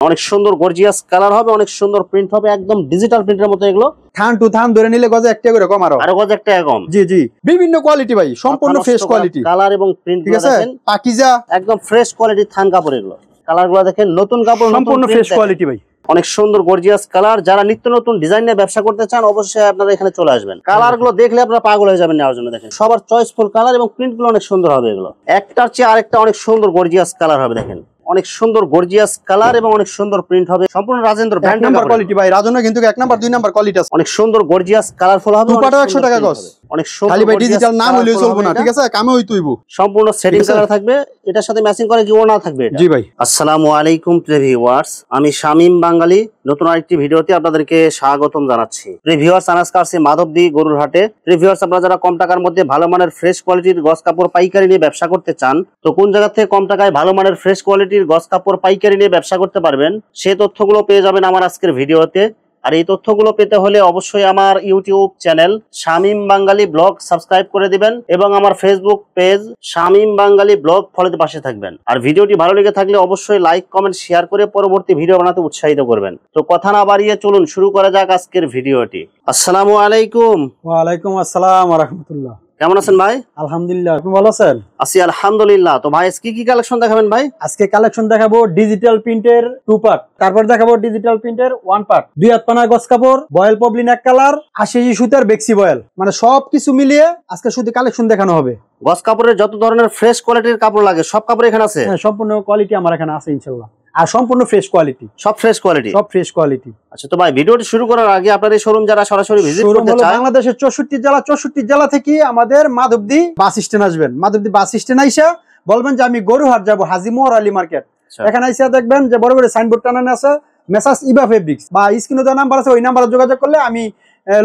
অনেক সুন্দর gorgeous colour হবে, অনেক সুন্দর প্রিন্ট হবে, একদম ডিজিটাল প্রিন্টের মতো এগুলো। থান টু থান ধরে নিলে গজে 1 টাকা করে কম, আরো গজ 1 টাকা কম। জি জি, বিভিন্ন কোয়ালিটি ভাই, সম্পূর্ণ ফ্রেশ কোয়ালিটি, কালার এবং প্রিন্ট ঠিক আছে, পাকিজা একদম ফ্রেশ কোয়ালিটির থান কাপড় এগুলো। কালারগুলো দেখেন, নতুন কাপড়, সম্পূর্ণ ফ্রেশ কোয়ালিটি ভাই। অনেক সুন্দর গর্জিয়াস কালার। যারা নিত্য নতুন ডিজাইন নিয়ে ব্যবসা করতে চান অবশ্যই আপনারা এখানে চলে আসবেন। কালার গুলো দেখলে আপনারা পাগল হয়ে যাবেন নেওয়ার জন্য। দেখেন সবার চয়েসফুল কালার এবং প্রিন্ট গুলো অনেক সুন্দর হবে এগুলো। একটার চেয়ে আরেকটা অনেক সুন্দর গর্জিয়াস কালার হবে। দেখেন অনেক সুন্দর গর্জিয়াস কালার এবং অনেক সুন্দর প্রিন্ট হবে। সম্পূর্ণ রাজেন্দ্র ব্র্যান্ড নাম্বার কোয়ালিটি ভাই। রাজেন্দ্র কিন্তু 1 নাম্বার 2 নাম্বার কোয়ালিটি আছে। অনেক সুন্দর গর্জিয়াস কালারফুল হবে। দুপাটাও 100 টাকা গজ। অনেক সুন্দর খালি ভাই ডিজিটাল নাম হইলেই চলবে না, ঠিক আছে, কামে হই তুইবো। সম্পূর্ণ সেটিং কালার থাকবে, এটার সাথে ম্যাচিং করে কি ওড়না থাকবে এটা। জি ভাই। আসসালামু আলাইকুম ভিউয়ার্স, আমি শামীম বাঙালি নতুন আরেকটি ভিডিওতে আপনাদেরকে স্বাগতম জানাচ্ছি। ভিউয়ার্স, আজকে আসছে মাধবদী গরুর হাটে। ভিউয়ার্স, আপনারা যারা কম টাকার মধ্যে ভালো মানের ফ্রেশ কোয়ালিটির গজ কাপড় পাইকারি নিয়ে ব্যবসা করতে চান, তো কোন জায়গা থেকে কম টাকায় ভালো মানের ফ্রেশ কোয়ালিটির গজ কাপড় পাইকারি নিয়ে ব্যবসা করতে পারবেন সেই তথ্যগুলো পেয়ে যাবেন আমার আজকের ভিডিওতে। আর এই তথ্যগুলো পেতে হলে অবশ্যই আমার ইউটিউব চ্যানেল শামীম বাঙালি ব্লগ সাবস্ক্রাইব করে দিবেন এবং আমার ফেসবুক পেজ শামীম বাঙালি ব্লগ ফলোতে পাশে থাকবেন। আর ভিডিওটি ভালো লেগে থাকলে অবশ্যই লাইক কমেন্ট শেয়ার করে পরবর্তী ভিডিও বানাতে উৎসাহিত করবেন। তো কথা না বাড়িয়ে চলুন শুরু করা যাক আজকের ভিডিওটি। আসসালামু আলাইকুম। ওয়া আলাইকুম আসসালাম ওয়া রাহমাতুল্লাহ। কেমন আছেন ভাই? আলহামদুলিল্লাহ, আপনি ভালো আছেন? আছি আলহামদুলিল্লাহ। তো ভাই কি কি কালেকশন দেখাবেন ভাই? আজকে কালেকশন দেখাবো ডিজিটাল প্রিন্টের 2 পার্ট, তারপর দেখাবো ডিজিটাল প্রিন্টের 1 পার্ট, 2 হাত পানা গজ কাপড়, বয়েল পবলিন 1 কালার, 80 সুতার বেক্সি বয়েল, মানে সবকিছু মিলিয়ে আজকে শুধু কালেকশন দেখানো হবে। গজ কাপড়ের যত ধরনের ফ্রেশ কোয়ালিটির কাপড় লাগে সব কাপড় এখানে আছে? হ্যাঁ, সম্পূর্ণ কোয়ালিটি আমার এখানে আছে ইনশাআল্লাহ। আর সম্পূর্ণ ফ্রেশ কোয়ালিটি, সব ফ্রেশ কোয়ালিটি, সব ফ্রেশ কোয়ালিটি। আচ্ছা, তো ভাই ভিডিওটি শুরু করার আগে আপনার এই শোরুম যারা সরাসরি ভিজিট করতে চায়, বাংলাদেশের 64 জেলা থেকে আমাদের মাধবদী বাস স্ট্যান্ড আসবেন। মাধবদী বাস স্ট্যান্ড আইসা বলবেন যে আমি গরুহাট যাব, হাজী মোহর আলী মার্কেট। এখানে আইসা দেখবেন যে বড় বড় সাইনবোর্ড টানানো আছে, মেসাজ ইবা ফেব্রিক্স, বা স্ক্রিনে দেওয়া নাম্বার আছে, ওই নাম্বারে যোগাযোগ করলে আমি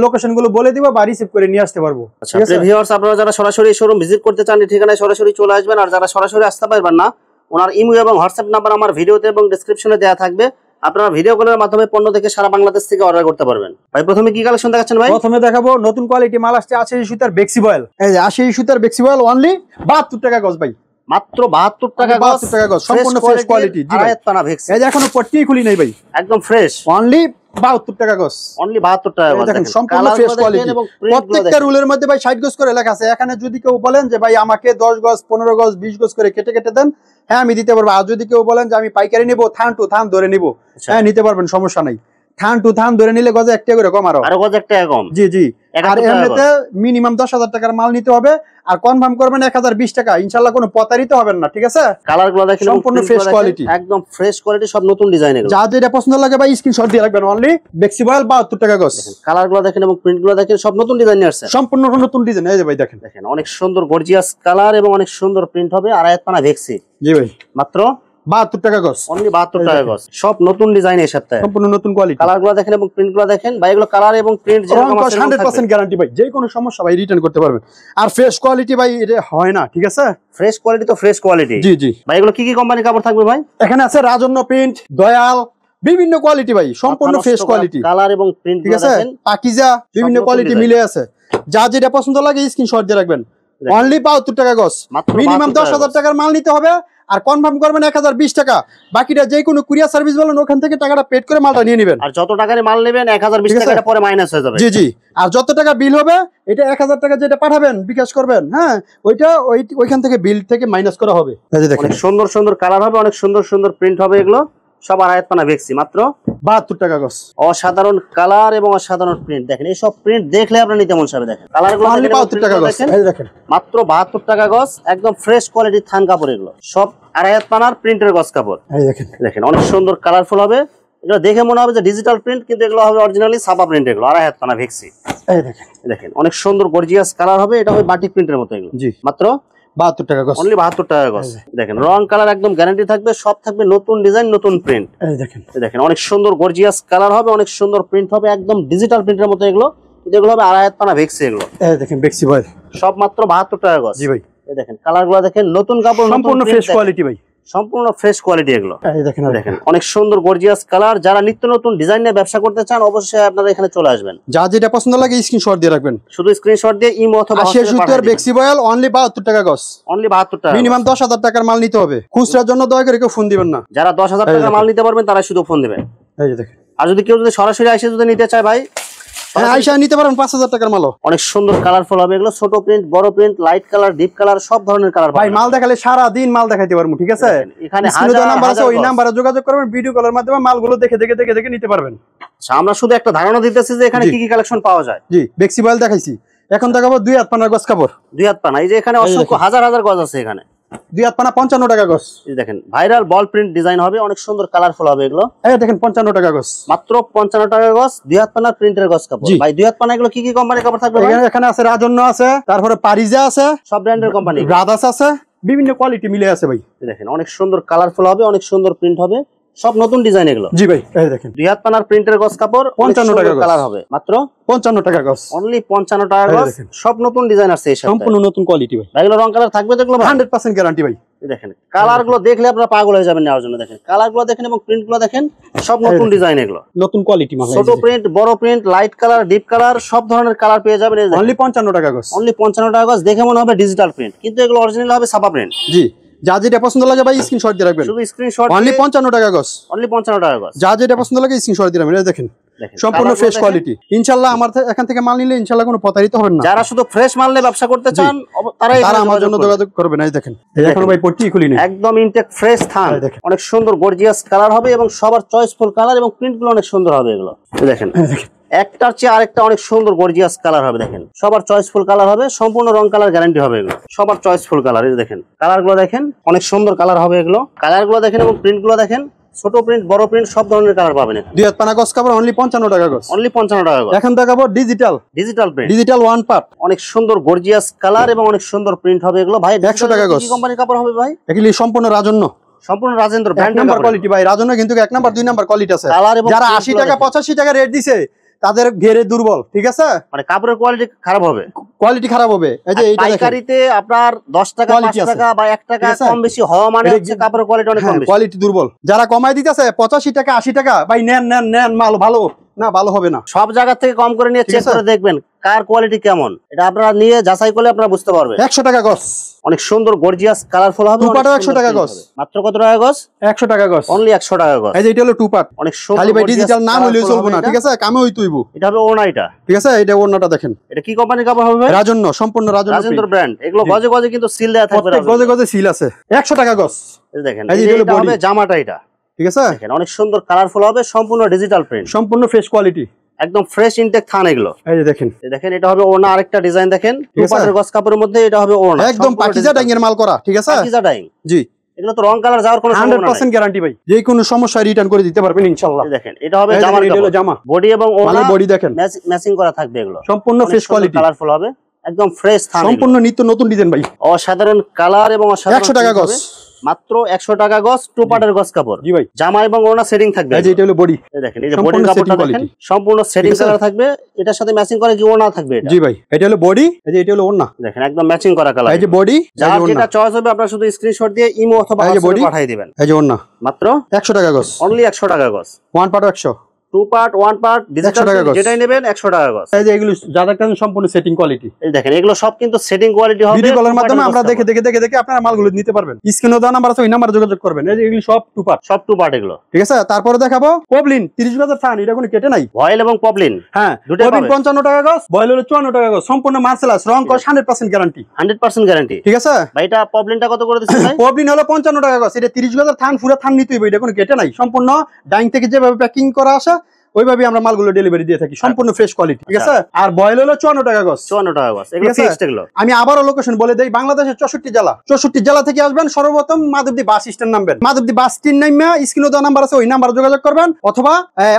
লোকেশন গুলো বলে দিব বা রিসিভ করে নিয়ে আসতে পারবো। ভিউয়ার্স, আপনারা যারা সরাসরি শোরুম ভিজিট করতে চান এই ঠিকানায় সরাসরি চলে আসবেন। আর যারা সরাসরি আসতে পারবেন না, ওনার ইমো এবং হোয়াটসঅ্যাপ নাম্বার আমার ভিডিওতে এবং ডেসক্রিপশনে দেওয়া থাকবে। আপনারা ভিডিও কলের মাধ্যমে পণ্য থেকে সারা বাংলাদেশ থেকে অর্ডার করতে পারবেন। ভাই প্রথমে কি কালেকশন দেখাচ্ছেন ভাই? প্রথমে দেখাবো নতুন কোয়ালিটি মাল আসছে 80 সুতার বেক্সি বয়েল। এই যে 80 সুতার বেক্সি বয়েল অনলি 72 টাকা গজ ভাই। মাত্র 72 টাকা গজ, 72 টাকা গজ, সম্পূর্ণ ফ্রেশ কোয়ালিটি। জি ভাই, এই যে এখনো পট্টি খুলি নাই ভাই, একদম ফ্রেশ, অনলি 72 টাকা গজ, অনলি 72 টাকা গজ। দেখেন সম্পূর্ণ ফ্রেশ কোয়ালিটি। প্রত্যেকটা রুলের মধ্যে ভাই 60 গজ করে লেখা আছে। এখানে যদি কেউ বলেন যে ভাই আমাকে 10 গজ 15 গজ 20 গজ করে কেটে কেটে দেন, হ্যাঁ আমি দিতে পারবো। আর যদি কেউ বলেন যে আমি পাইকারি নিব, থান টু থান ধরে নিব, হ্যাঁ নিতে পারবেন, সমস্যা নাই। থান টু থান ধরে নিলে গজে 1 টাকা করে কম, আরো গজ 1 টাকা কম। জি জি। আর এমনিতে মিনিমাম 10,000 টাকার মাল নিতে হবে, আর কনফার্ম করবেন 1020 টাকা। ইনশাআল্লাহ কোনো পতারিত হবেন না, ঠিক আছে। কালারগুলো দেখেন সম্পূর্ণ ফ্রেশ কোয়ালিটি, একদম ফ্রেশ কোয়ালিটি, সব নতুন ডিজাইন। এগুলো যা যেটা পছন্দ লাগে ভাই স্ক্রিনশট দিয়ে রাখবেন। অনলি বেক্সি বয়েল 72 টাকা গজ। কালারগুলো দেখেন এবং প্রিন্টগুলো দেখেন, সব নতুন ডিজাইন আছে, সম্পূর্ণ নতুন ডিজাইন। এই যে ভাই দেখেন, দেখেন অনেক সুন্দর গর্জিয়াস কালার এবং অনেক সুন্দর প্রিন্ট হবে। আর হাত পানা বেক্সি। জি ভাই, মাত্র 72 টাকা গজ, অনলি 72 টাকা গজ, সব নতুন ডিজাইন এর সাথে, সম্পূর্ণ নতুন কোয়ালিটি। কালারগুলো দেখেন এবং প্রিন্টগুলো দেখেন ভাই, এগুলো কালার এবং প্রিন্ট যেরকম আছে 100% গ্যারান্টি ভাই, যে কোনো সমস্যা ভাই রিটার্ন করতে পারবেন। আর ফ্রেশ কোয়ালিটি ভাই এটা হয় না, ঠিক আছে। ফ্রেশ কোয়ালিটি তো ফ্রেশ কোয়ালিটি। জি জি ভাই, এগুলো কি কি কোম্পানির কাপড় থাকবে ভাই? এখানে আছে রাজন্য প্রিন্ট, দয়াল, বিভিন্ন কোয়ালিটি ভাই, সম্পূর্ণ ফ্রেশ কোয়ালিটি, কালার এবং প্রিন্ট, ঠিক আছে। পাকিজা, বিভিন্ন কোয়ালিটি মিলে আছে। যা যেটা পছন্দ লাগে স্ক্রিনশট দিয়ে রাখবেন। অনলি 72 টাকা গজ, মিনিমাম 10,000 টাকার মাল নিতে হবে, আর কনফার্ম করবেন 1020 টাকা। বাকিটা যে কোনো কুরিয়ার সার্ভিস বলেন ওখান থেকে টাকাটা পেড করে মালটা নিয়ে নেবেন। আর যত টাকার মাল নেবেন 1020 টাকাটা পরে মাইনাস হয়ে যাবে। জি জি। আর যত টাকা বিল হবে এটা 1000 টাকা যেটা পাঠাবেন বিকাশ করবেন, হ্যাঁ ওইটা ওইখান থেকে বিল থেকে মাইনাস করা হবে। এই যে দেখেন অনেক সুন্দর সুন্দর কালার হবে, অনেক সুন্দর সুন্দর প্রিন্ট হবে। এগুলো সব আড়াই পানা বেক্সি, মাত্র 72 টাকা গজ। অসাধারণ কালার এবং অসাধারণ প্রিন্ট। দেখেন এই সব প্রিন্ট দেখলে আপনার নিতে মন চাইবে। দেখেন কালারগুলো 72 টাকা গজ, এই দেখেন মাত্র 72 টাকা গজ, একদম ফ্রেশ কোয়ালিটির থান কাপড়। এগুলো সব আড়াই পানার প্রিন্টের গজ কাপড়। এই দেখেন, দেখেন অনেক সুন্দর কালারফুল হবে। এগুলো দেখে মনে হবে যে ডিজিটাল প্রিন্ট, কিন্তু এগুলো হবে অরিজিনালি ছাপা প্রিন্ট। এগুলো আড়াই পানা বেক্সি। এই দেখেন, দেখেন অনেক সুন্দর গর্জিয়াস কালার হবে। এটা হবে বাটিক প্রিন্টের মতো। এগুলো জি মাত্র 72 টাকা গজ, অনলি 72 টাকা গজ। দেখেন রং কালার একদম গ্যারান্টি থাকবে, সব থাকবে নতুন ডিজাইন নতুন প্রিন্ট। এই দেখেন, দেখেন অনেক সুন্দর গর্জিয়াস কালার হবে, অনেক সুন্দর প্রিন্ট হবে, একদম ডিজিটাল প্রিন্টের মতো। এগুলো যেগুলো হবে আড়াই পানা বেক্সি। এগুলো এই দেখেন বেক্সি বয়েল, সব মাত্র 72 টাকা গজ। জি ভাই। এই দেখেন কালারগুলো দেখেন, নতুন কাপড়, সম্পূর্ণ ফ্রেশ কোয়ালিটি ভাই, সম্পূর্ণ ফ্রেশ কোয়ালিটি এগুলো। এই দেখেন দেখেন অনেক সুন্দর গর্জিয়াস কালার। যারা নিত্য নতুন ডিজাইন নিয়ে ব্যবসা করতে চান অবশ্যই আপনারা এখানে চলে আসবেন। যা যেটা পছন্দ লাগে স্ক্রিনশট দিয়ে রাখবেন। শুধু স্ক্রিনশট দিয়ে ইমো অথবা 80 বেক্সিবয়েল অনলি 72 টাকা গজ। অনলি 72 টাকা। মিনিমাম 10,000 টাকার মাল নিতে হবে। খুচরার জন্য দয়া করে কেউ ফোন দিবেন না। যারা 10,000 টাকার মাল নিতে পারবেন তারা শুধু ফোন দিবেন। এই যে দেখেন। আর যদি কেউ যদি সরাসরি এসে যদি নিতে চায় ভাই, আইসা নিতে পারেন 5,000 টাকার মাল। অনেক সুন্দর কালারফুল হবে এগুলো। ছোট প্রিন্ট, বড় print, light colour, deep colour, সব ধরনের কালার ভাই মাল দেখালে সারা দিন মাল দেখাইতে পারবো, ঠিক আছে? এখানে হাজার নাম্বার আছে, ওই নাম্বারে যোগাযোগ করবেন, ভিডিও কলের মাধ্যমে মালগুলো দেখে নিতে পারবেন। আচ্ছা, আমরা শুধু একটা ধারণা দিতেছি যে এখানে কি কি কালেকশন পাওয়া যায়। জি, বেক্সিবয়েল দেখাইছি। এখন দেখাবো 2 হাত পানার গজ কাপড়। 2 হাত পানা। এই যে এখানে অসংখ্য হাজার হাজার গজ আছে এখানে। 2 হাত পানা 55 টাকা গজ। এই দেখেন ভাইরাল বল প্রিন্ট ডিজাইন হবে, অনেক সুন্দর কালারফুল হবে এগুলো। এই দেখেন 55 টাকা গজ, মাত্র 55 টাকা গজ। 2 হাত পানার প্রিন্টের গজ কাপড়। ভাই 2 হাত পানা এগুলো কি কি কোম্পানির কাপড় থাকবে ভাই? এখানে আছে রাজন্য আছে, তারপরে পারিজা আছে, সব ব্র্যান্ডের কোম্পানি। রাদাস আছে, বিভিন্ন কোয়ালিটি মিলে আছে ভাই। দেখেন অনেক সুন্দর কালারফুল হবে, অনেক সুন্দর প্রিন্ট হবে, সব নতুন ডিজাইন এগুলো। জি ভাই, এই দেখেন 2 হাত পানার প্রিন্টের গজ কাপড় 55 টাকা গজ। কালার হবে মাত্র 55 টাকা গজ। অনলি 55 টাকা গজ। সব নতুন ডিজাইন আছে এই সাথে, সম্পূর্ণ নতুন কোয়ালিটি ভাই। এগুলো রং কালার থাকবে তো এগুলো 100% গ্যারান্টি ভাই। দেখেন কালার গুলো দেখলে আপনারা পাগল হয়ে যাবেন নেওয়ার জন্য। দেখেন কালার গুলো দেখেন এবং প্রিন্ট গুলো দেখেন, সব নতুন ডিজাইন এগুলো। নতুন কোয়ালিটি মাল। ছোট প্রিন্ট, বড় print, light colour, deep colour, সব ধরনের কালার পেয়ে যাবেন। অনলি 55 টাকা গজ। অনলি 55 টাকা গজ। দেখে মনে হবে ডিজিটাল প্রিন্ট, কিন্তু এগুলো অরিজিনাল হবে ছাপা প্রিন্ট। জি, যা যেটা পছন্দ লাগে ভাই স্ক্রিনশট দিয়ে রাখবেন। শুধু স্ক্রিনশট। অনলি 55 টাকা গজ। অনলি 55 টাকা গজ। যা যেটা পছন্দ লাগে স্ক্রিনশট দিয়ে রাখবেন। এই দেখেন সম্পূর্ণ ফ্রেশ কোয়ালিটি। ইনশাআল্লাহ আমার এখান থেকে মাল নিলে ইনশাআল্লাহ কোনো প্রতারিত হবেন না। যারা শুধু ফ্রেশ মাল নিয়ে ব্যবসা করতে চান তারা আমার জন্য যোগাযোগ করবেন। এই দেখেন এখন ভাই পট্টি খুলি না, একদম ইনটেক ফ্রেশ থান। অনেক সুন্দর গর্জিয়াস কালার হবে এবং সবার চয়েসফুল কালার, এবং প্রিন্ট গুলো অনেক সুন্দর হবে এগুলো। দেখেন একটার চেয়ে আরেকটা অনেক সুন্দর গর্জিয়াস কালার হবে। দেখেন সবার চয়েসফুল কালার হবে, সম্পূর্ণ রং কালার গ্যারান্টি হবে এগুলো। সবার চয়েসফুল কালার। এই দেখেন কালার গুলো দেখেন, অনেক সুন্দর কালার হবে এগুলো। কালার গুলো দেখেন এবং প্রিন্ট গুলো দেখেন, ছোট প্রিন্ট, বড় প্রিন্ট, সব ধরনের কালার পাবেন। 2 হাত পানা গজ কাপড় অনলি 55 টাকা গজ। অনলি 55 টাকা গজ। এখন দেখাবো digital print, digital one part. অনেক সুন্দর গর্জিয়াস কালার এবং অনেক সুন্দর প্রিন্ট হবে এগুলো। ভাই 100 টাকা গজ। কি কোম্পানির কাপড় হবে ভাই? এগুলি সম্পূর্ণ রাজন্য, সম্পূর্ণ রাজেন্দ্র ব্র্যান্ড নাম্বার কোয়ালিটি ভাই। রাজন্য কিন্তু 1 নাম্বার 2 নাম্বার কোয়ালিটি আছে। যারা 80 টাকা 85 টাকা রেট দিছে তাদের ঘেরে দুর্বল, ঠিক আছে? মানে কাপড়ের কোয়ালিটি খারাপ হবে, কোয়ালিটি খারাপ হবে। এই যে এইটা দেখেন, পাইকারিতে আপনার 10 টাকা 5 টাকা বা 1 টাকা কম বেশি হওয়া মানে হচ্ছে কাপড়ের কোয়ালিটি অনেক কম বেশি। কোয়ালিটি দুর্বল। যারা কমাই দিতেছে 85 টাকা 80 টাকা ভাই নেন মাল ভালো না, ভালো হবে না। সব জায়গা থেকে কম করে নিয়ে চেক করে দেখবেন কার কোয়ালিটি কেমন, এটা আপনারা নিয়ে যাচাই করলে আপনারা বুঝতে পারবেন। 100 টাকা গজ। অনেক সুন্দর গর্জিয়াস কালারফুল হবে। টু পার্টও 100 টাকা গজ। মাত্র কত টাকা গজ? 100 টাকা গজ। অনলি 100 টাকা গজ। এই যে এটা হলো টু পার্ট। অনেক সুন্দর। খালি ভাই ডিজিটাল নাম হইলেই চলবে না, ঠিক আছে? কামে হই তুইবো। এটা হবে ওড়না, এটা ঠিক আছে? এটা ওড়নাটা দেখেন। এটা কি কোম্পানির কাপড় হবে? রাজন্য, সম্পূর্ণ রাজেন্দ্র ব্র্যান্ড। এগুলো গজে গজে কিন্তু সিল দেয়া থাকবে, প্রত্যেক গজে গজে সিল আছে। 100 টাকা গজ। এই দেখেন এটা হবে জামাটা, এটা ঠিক আছে? দেখেন অনেক সুন্দর কালারফুল হবে, সম্পূর্ণ ডিজিটাল প্রিন্ট, সম্পূর্ণ ফ্রেশ কোয়ালিটি, একদম ফ্রেশ ইনটেক থান এগুলো। এই যে দেখেন, দেখেন এটা হবে ওড়না। আরেকটা ডিজাইন দেখেন, টু পার্টের গজ কাপড়ের মধ্যে এটা হবে ওড়না, একদম পাকিজা ডাইং এর মাল করা, ঠিক আছে? পাকিজা ডাইং। জি, এগুলো তো রং কালার যাওয়ার কোনো সম্ভাবনা নাই। 100% গ্যারান্টি ভাই। যে কোনো সমস্যা রিটার্ন করে দিতে পারবেন ইনশাআল্লাহ। দেখেন এটা হবে জামার কাপড়, জামা বডি এবং ওড়না বডি দেখেন ম্যাচিং করা থাকবে এগুলো। সম্পূর্ণ ফ্রেশ কোয়ালিটি, কালারফুল হবে, একদম ফ্রেশ থান, সম্পূর্ণ নিত্য নতুন ডিজাইন ভাই। অসাধারণ কালার এবং অসাধারণ। 100 টাকা গজ। মাত্র 100 টাকা গজ, টু পার্টের গজ কাপড়। জি ভাই, জামা এবং ওড়না সেটিং থাকবে। এই যে এটা হলো বডি। দেখেন এই যে বডির কাপড়টা দেখেন, সম্পূর্ণ সেটিং কালার থাকবে। এটার সাথে ম্যাচিং করে কি ওড়না থাকবে এটা। জি ভাই, এটা হলো বডি, এই যে এটা হলো ওড়না। দেখেন একদম ম্যাচিং করা কালার। এই যে বডি, যার যেটা চয়েস হবে আপনারা শুধু স্ক্রিনশট দিয়ে ইমো অথবা হোয়াটসঅ্যাপে পাঠিয়ে দিবেন। এই যে ওড়না মাত্র 100 টাকা গজ। অনলি 100 টাকা গজ। One part 100, two part, one part, digital যেটাই নেবেন 100 টাকা গজ। এই যে এগুলো যাদের কাছে সম্পূর্ণ সেটিং কোয়ালিটি। এই দেখেন এগুলো সব কিন্তু সেটিং কোয়ালিটি হবে। ভিডিও কলের মাধ্যমে আমরা দেখে আপনারা মালগুলো নিতে পারবেন। স্ক্রিনে দেওয়া নাম্বার আছে, ওই নাম্বারে যোগাযোগ করবেন। এই যে এগুলো সব টু পার্ট, সব টু পার্ট এগুলো, ঠিক আছে? তারপরে দেখাবো পবলিন 30 গজের থান, এটা কোনো কেটে নাই। ভয়েল এবং পপলিন, হ্যাঁ, দুটোই পবলিন পাবেন। 55 টাকা গজ, ভয়েল হলো 54 টাকা গজ। সম্পূর্ণ মার্সেলাস, রং কস 100% গ্যারান্টি, 100% গ্যারান্টি, ঠিক আছে ভাই? এটা পপলিনটা কত করে দিচ্ছেন ভাই? পবলিন হলো 55 টাকা গজ। এটা 30 গজের থান, পুরো থান নিতে হইবে, এটা কোনো কেটে নাই। সম্পূর্ণ ডাইং থেকে যেভাবে প্যাকিং করা আসে ওইভাবে আমরা মালগুলো ডেলিভারি দিয়ে থাকি, সম্পূর্ণ ফ্রেশ কোয়ালিটি, ঠিক আছে? আর বয়েল হলো 54 টাকা গজ। 54 টাকা গজ, এগুলো ফিক্সড এগুলো। আমি আবারও লোকেশন বলে দেই, বাংলাদেশের 64 জেলা থেকে আসবেন। সর্বপ্রথম মাধবদী বাস স্ট্যান্ড নামবেন। মাধবদী বাস স্ট্যান্ড নামে স্ক্রিনে দেওয়া নাম্বার আছে, ওই নাম্বারে যোগাযোগ করবেন অথবা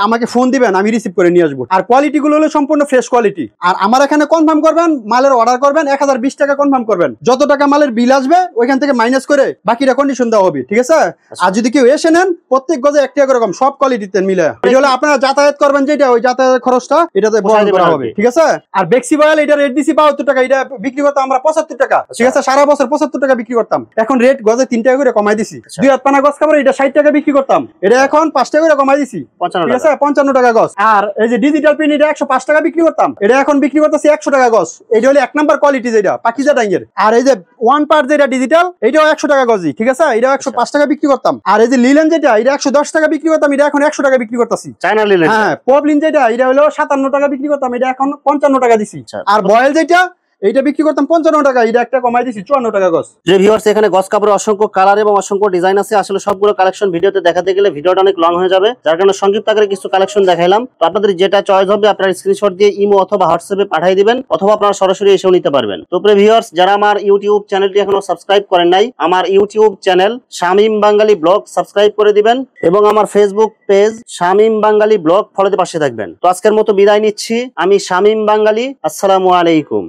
আমাকে ফোন দিবেন, আমি রিসিভ করে নিয়ে আসবো। আর কোয়ালিটি গুলো হলো সম্পূর্ণ ফ্রেশ কোয়ালিটি। আর আমার এখানে কনফার্ম করবেন, মালের অর্ডার করবেন, 1020 টাকা কনফার্ম করবেন। যত টাকা মালের বিল আসবে ওইখান থেকে মাইনাস করে বাকিটা কন্ডিশন দেওয়া হবে, ঠিক আছে? আর যদি কেউ এসে নেন, প্রত্যেক গজে 1 টাকা করে কম, সব কোয়ালিটিতে মিলে। এটা হলো আপনারা যাতায়াত যাতায়াত করবেন যেটা ওই যাতায়াতের খরচটা এটাতে বহন করা হবে, ঠিক আছে। আর বেক্সি বয়েল এটা রেট দিছি 72 টাকা, এটা বিক্রি করতাম আমরা 75 টাকা, ঠিক আছে। সারা বছর 75 টাকা বিক্রি করতাম, এখন রেট গজে 3 টাকা করে কমাই দিছি। 2 হাত পানা গজ কাপড় এটা 60 টাকা বিক্রি করতাম, এটা এখন 5 টাকা করে কমাই দিছি, ঠিক আছে, 55 টাকা গজ। আর এই যে ডিজিটাল প্রিন্ট এটা 105 টাকা বিক্রি করতাম, এটা এখন বিক্রি করতেছি 100 টাকা গজ। এটা হলো 1 নাম্বার কোয়ালিটি যেটা পাকিজা ডাইঙ্গের। আর এই যে ওয়ান পার্ট যেটা ডিজিটাল এটাও 100 টাকা গজি, ঠিক আছে, এটা 105 টাকা বিক্রি করতাম। আর এই যে লিলেন যেটা এটা 110 টাকা বিক্রি করতাম, এটা এখন 100 টাকা বিক্রি করতেছি। চায়না লিলেন, হ্যাঁ, পপলিন যেটা এটা হলো 57 টাকা বিক্রি করতাম, এটা এখন 55 টাকা দিছি। আর বয়েল যেটা এইটা বিক্রি করতাম 55 টাকা, এটা একটা কমাই দিছি 54 টাকা গজ। যে ভিউয়ার্স এখানে গজ কাপড়ে অসংখ্য কালার এবং অসংখ্য ডিজাইন আছে, আসলে সবগুলো কালেকশন ভিডিওতে দেখাতে গেলে ভিডিওটা অনেক লং হয়ে যাবে, যার কারণে সংক্ষিপ্ত আকারে কিছু কালেকশন দেখাইলাম। তো আপনাদের যেটা চয়েস হবে আপনারা স্ক্রিনশট দিয়ে ইমো অথবা হোয়াটসঅ্যাপে পাঠিয়ে দিবেন, অথবা আপনারা সরাসরি এসেও নিতে পারবেন। তো প্রিয় ভিউয়ার্স, যারা আমার ইউটিউব চ্যানেলটি এখনো সাবস্ক্রাইব করেন নাই, আমার ইউটিউব চ্যানেল শামীম বাঙালি ব্লগ সাবস্ক্রাইব করে দিবেন এবং আমার ফেসবুক পেজ শামীম বাঙালি ব্লগ ফলোতে পাশে থাকবেন। তো আজকের মতো বিদায় নিচ্ছি, আমি শামীম বাঙালি। আসসালামু আলাইকুম।